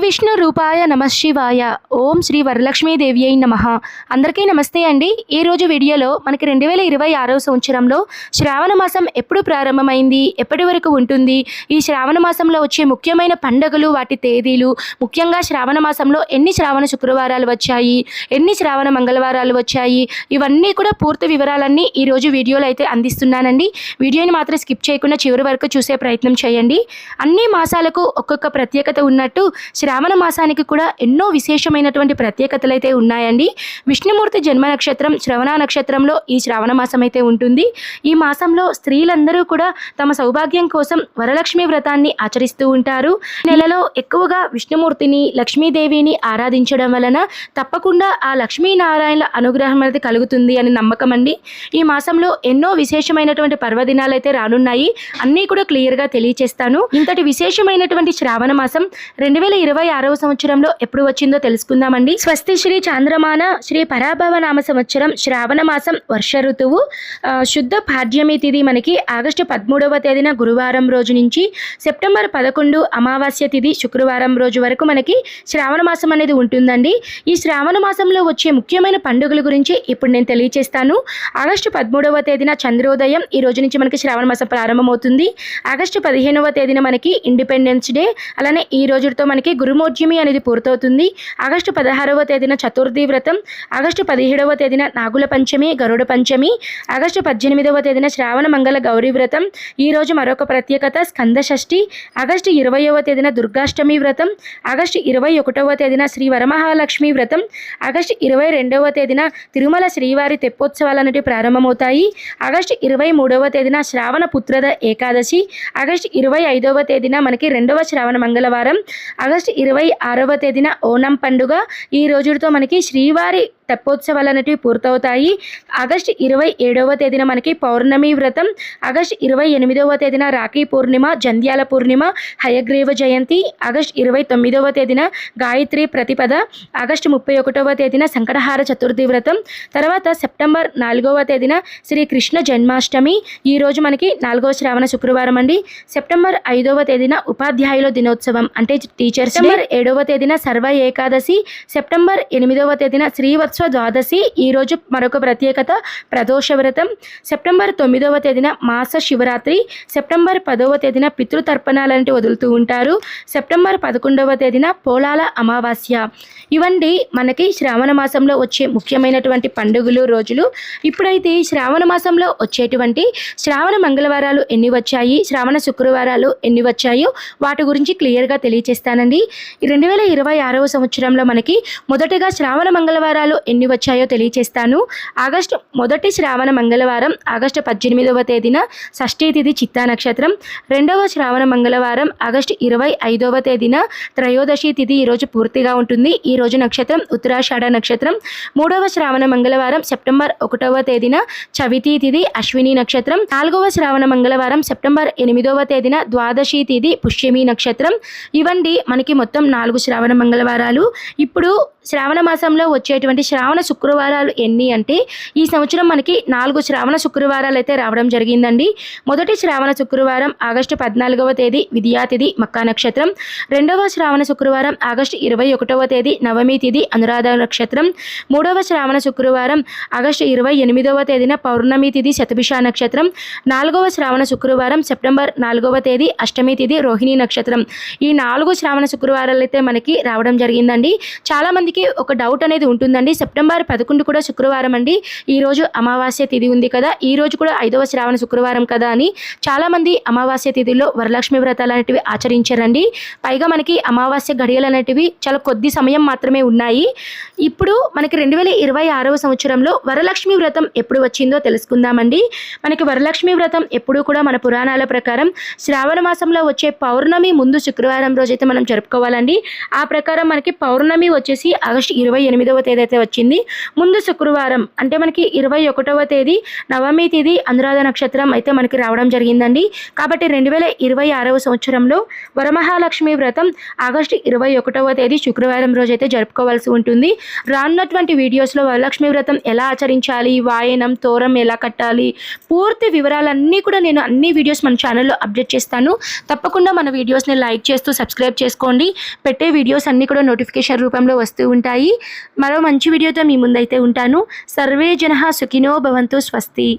విష్ణు రూపాయ నమః శివాయ. ఓం శ్రీ వరలక్ష్మీదేవి అయి నమః. అందరికీ నమస్తే అండి. ఈ రోజు వీడియోలో మనకి 2026 సంవత్సరంలో శ్రావణ మాసం ఎప్పుడు ప్రారంభమైంది, ఎప్పటి వరకు ఉంటుంది, ఈ శ్రావణ మాసంలో వచ్చే ముఖ్యమైన పండుగలు, వాటి తేదీలు, ముఖ్యంగా శ్రావణ మాసంలో ఎన్ని శ్రావణ శుక్రవారాలు వచ్చాయి, ఎన్ని శ్రావణ మంగళవారాలు వచ్చాయి, ఇవన్నీ కూడా పూర్తి వివరాలన్నీ ఈ రోజు వీడియోలో అయితే అందిస్తున్నానండి. వీడియోని మాత్రం స్కిప్ చేయకుండా చివరి వరకు చూసే ప్రయత్నం చేయండి. అన్ని మాసాలకు ఒక్కొక్క ప్రత్యేకత ఉన్నట్టు శ్రావణ మాసానికి కూడా ఎన్నో విశేషమైనటువంటి ప్రత్యేకతలు అయితే ఉన్నాయండి. విష్ణుమూర్తి జన్మ నక్షత్రం శ్రవణ నక్షత్రంలో ఈ శ్రావణ మాసం అయితే ఉంటుంది. ఈ మాసంలో స్త్రీలందరూ కూడా తమ సౌభాగ్యం కోసం వరలక్ష్మి వ్రతాన్ని ఆచరిస్తూ ఉంటారు. నెలలో ఎక్కువగా విష్ణుమూర్తిని, లక్ష్మీదేవిని ఆరాధించడం వలన తప్పకుండా ఆ లక్ష్మీనారాయణల అనుగ్రహం అనేది కలుగుతుంది అని నమ్మకం అండి. ఈ మాసంలో ఎన్నో విశేషమైనటువంటి పర్వదినాలు అయితే రానున్నాయి. అన్నీ కూడా క్లియర్గా తెలియచేస్తాను. ఇంతటి విశేషమైనటువంటి శ్రావణ మాసం 2026 సంవత్సరంలో ఎప్పుడు వచ్చిందో తెలుసుకుందామండి. స్వస్తి శ్రీ చాంద్రమాన శ్రీ పరాభవ నామ సంవత్సరం శ్రావణ మాసం వర్ష ఋతువు శుద్ధ పాడ్యమి తిథి మనకి ఆగస్టు 13వ తేదీన గురువారం రోజు నుంచి సెప్టెంబర్ 11 అమావాస్య తిథి శుక్రవారం రోజు వరకు మనకి శ్రావణ మాసం అనేది ఉంటుందండి. ఈ శ్రావణ మాసంలో వచ్చే ముఖ్యమైన పండుగల గురించి ఇప్పుడు నేను తెలియజేస్తాను. ఆగస్టు 13వ తేదీన చంద్రోదయం, ఈ రోజు నుంచి మనకి శ్రావణ మాసం ప్రారంభమవుతుంది. ఆగస్టు 15వ తేదీన మనకి ఇండిపెండెన్స్ డే, అలానే ఈ రోజుతో మనకి గురుమోర్జమి అనేది పూర్తవుతుంది. ఆగస్టు 16వ తేదీన చతుర్థి వ్రతం, ఆగస్టు 17వ తేదీన నాగుల పంచమి, గరుడ పంచమి, ఆగస్టు 18వ తేదీన శ్రావణ మంగళ గౌరీ వ్రతం, ఈ రోజు మరొక ప్రత్యేకత స్కంద షష్ఠి, ఆగస్టు 20వ తేదీన దుర్గాష్టమి వ్రతం, ఆగస్టు 21వ తేదీన శ్రీ వరమహాలక్ష్మి వ్రతం, ఆగస్టు 22వ తేదీన తిరుమల శ్రీవారి తెప్పోత్సవాలు అనేవి ప్రారంభమవుతాయి. ఆగస్టు 23వ తేదీన శ్రావణ పుత్రద ఏకాదశి, ఆగస్టు 25వ తేదీన మనకి రెండవ శ్రావణ మంగళవారం, ఆగస్టు 26వ తేదీన ఓనం పండుగ, ఈ రోజుతో మనకి శ్రీవారి తెప్పోత్సవాలు అనేవి పూర్తవుతాయి. ఆగస్టు 27వ తేదీన మనకి పౌర్ణమి వ్రతం, ఆగస్టు 28వ తేదీన రాఖీ పూర్ణిమ, జంధ్యాల పూర్ణిమ, హయగ్రీవ జయంతి, ఆగస్టు 29వ తేదీన గాయత్రి ప్రతిపద, ఆగస్టు 31వ తేదీన సంకటహార చతుర్థి వ్రతం, తర్వాత సెప్టెంబర్ 4వ తేదీన శ్రీ కృష్ణ జన్మాష్టమి, ఈ రోజు మనకి 4వ శ్రావణ శుక్రవారం అండి. సెప్టెంబర్ 5వ తేదీన ఉపాధ్యాయుల దినోత్సవం అంటే టీచర్స్. సెప్టెంబర్ 7వ తేదీన సర్వ ఏకాదశి, సెప్టెంబర్ 8వ తేదీన శ్రీవత్స ద్వాదశి, ఈ రోజు మరొక ప్రత్యేకత ప్రదోష వ్రతం, సెప్టెంబర్ 9వ తేదీన మాస శివరాత్రి, సెప్టెంబర్ 10వ తేదీన పితృతర్పణాలంటే వదులుతూ ఉంటారు, సెప్టెంబర్ 11వ తేదీన పోలాల అమావాస్య. ఇవన్నీ మనకి శ్రావణ మాసంలో వచ్చే ముఖ్యమైనటువంటి పండుగలు, రోజులు. ఇప్పుడైతే శ్రావణ మాసంలో వచ్చేటువంటి శ్రావణ మంగళవారాలు ఎన్ని వచ్చాయి, శ్రావణ శుక్రవారాలు ఎన్ని వచ్చాయో వాటి గురించి క్లియర్గా తెలియచేస్తానండి. 2026 సంవత్సరంలో మనకి మొదటగా శ్రావణ మంగళవారాలు ఎన్ని వచ్చాయో తెలియచేస్తాను. ఆగస్టు మొదటి శ్రావణ మంగళవారం ఆగస్టు 18వ తేదీన షష్ఠీ తిథి చిత్తా నక్షత్రం, రెండవ శ్రావణ మంగళవారం ఆగస్టు 25వ తేదీన త్రయోదశి తిథి, ఈరోజు పూర్తిగా ఉంటుంది. ఈ రోజు నక్షత్రం ఉత్తరాషాఢ నక్షత్రం. మూడవ శ్రావణ మంగళవారం సెప్టెంబర్ 1వ తేదీన చవితి తిథి అశ్విని నక్షత్రం. నాలుగవ శ్రావణ మంగళవారం సెప్టెంబర్ 8వ తేదీన ద్వాదశి తిథి పుష్యమి నక్షత్రం. ఇవండి మనకి మొత్తం 4 శ్రావణ మంగళవారాలు. ఇప్పుడు శ్రావణ మాసంలో వచ్చేటువంటి శ్రావణ శుక్రవారాలు ఎన్ని అంటే ఈ సంవత్సరం మనకి 4 శ్రావణ శుక్రవారాలు అయితే రావడం జరిగిందండి. మొదటి శ్రావణ శుక్రవారం ఆగస్టు 14వ తేదీ విద్యా తిథి మక్కా నక్షత్రం. రెండవ శ్రావణ శుక్రవారం ఆగస్టు 21వ తేదీ నవమి తిథి అనురాధ నక్షత్రం. మూడవ శ్రావణ శుక్రవారం ఆగస్టు 28వ తేదీన పౌర్ణమి తిథి శతభిష నక్షత్రం. నాలుగవ శ్రావణ శుక్రవారం సెప్టెంబర్ 4వ తేదీ అష్టమి తిథి రోహిణి నక్షత్రం. ఈ 4 శ్రావణ శుక్రవారాలు అయితే మనకి రావడం జరిగిందండి. చాలా మందికి ఒక డౌట్ అనేది ఉంటుందండి, సెప్టెంబర్ 11 కూడా శుక్రవారం అండి, ఈ రోజు అమావాస్య తిథి ఉంది కదా, ఈ రోజు కూడా 5వ శ్రావణ శుక్రవారం కదా అని చాలా మంది అమావాస్య తిథిలో వరలక్ష్మి వ్రతాలు అనేటివి ఆచరించారండి. పైగా మనకి అమావాస్య గడియలు అనేటివి చాలా కొద్ది సమయం మాత్రమే ఉన్నాయి. ఇప్పుడు మనకి 2026 సంవత్సరంలో వరలక్ష్మి వ్రతం ఎప్పుడు వచ్చిందో తెలుసుకుందామండి. మనకి వరలక్ష్మి వ్రతం ఎప్పుడు కూడా మన పురాణాల ప్రకారం శ్రావణ మాసంలో వచ్చే పౌర్ణమి ముందు శుక్రవారం రోజైతే మనం జరుపుకోవాలండి. ఆ ప్రకారం మనకి పౌర్ణమి వచ్చేసి ఆగస్టు 28వ తేదీ అయితే వచ్చింది. ముందు శుక్రవారం అంటే మనకి 21వ తేదీ నవమి తిథి అనురాధ నక్షత్రం అయితే మనకి రావడం జరిగిందండి. కాబట్టి 2026వ సంవత్సరంలో వరమహాలక్ష్మి వ్రతం ఆగస్టు 21వ తేదీ శుక్రవారం రోజు అయితే జరుపుకోవాల్సి ఉంటుంది. రానున్నటువంటి వీడియోస్లో వరలక్ష్మి వ్రతం ఎలా ఆచరించాలి, వాయనం తోరం ఎలా కట్టాలి, పూర్తి వివరాలన్నీ కూడా నేను అన్ని వీడియోస్ మన ఛానల్లో అప్డేట్ చేస్తాను. తప్పకుండా మన వీడియోస్ని లైక్ చేస్తూ సబ్స్క్రైబ్ చేసుకోండి. పెట్టే వీడియోస్ అన్నీ కూడా నోటిఫికేషన్ రూపంలో వస్తూ ఉంటాయి. మరో మంచి వీడియోతో మీ ముందైతే ఉంటాను. సర్వే జనః సుఖినో భవంతు. స్వస్తి.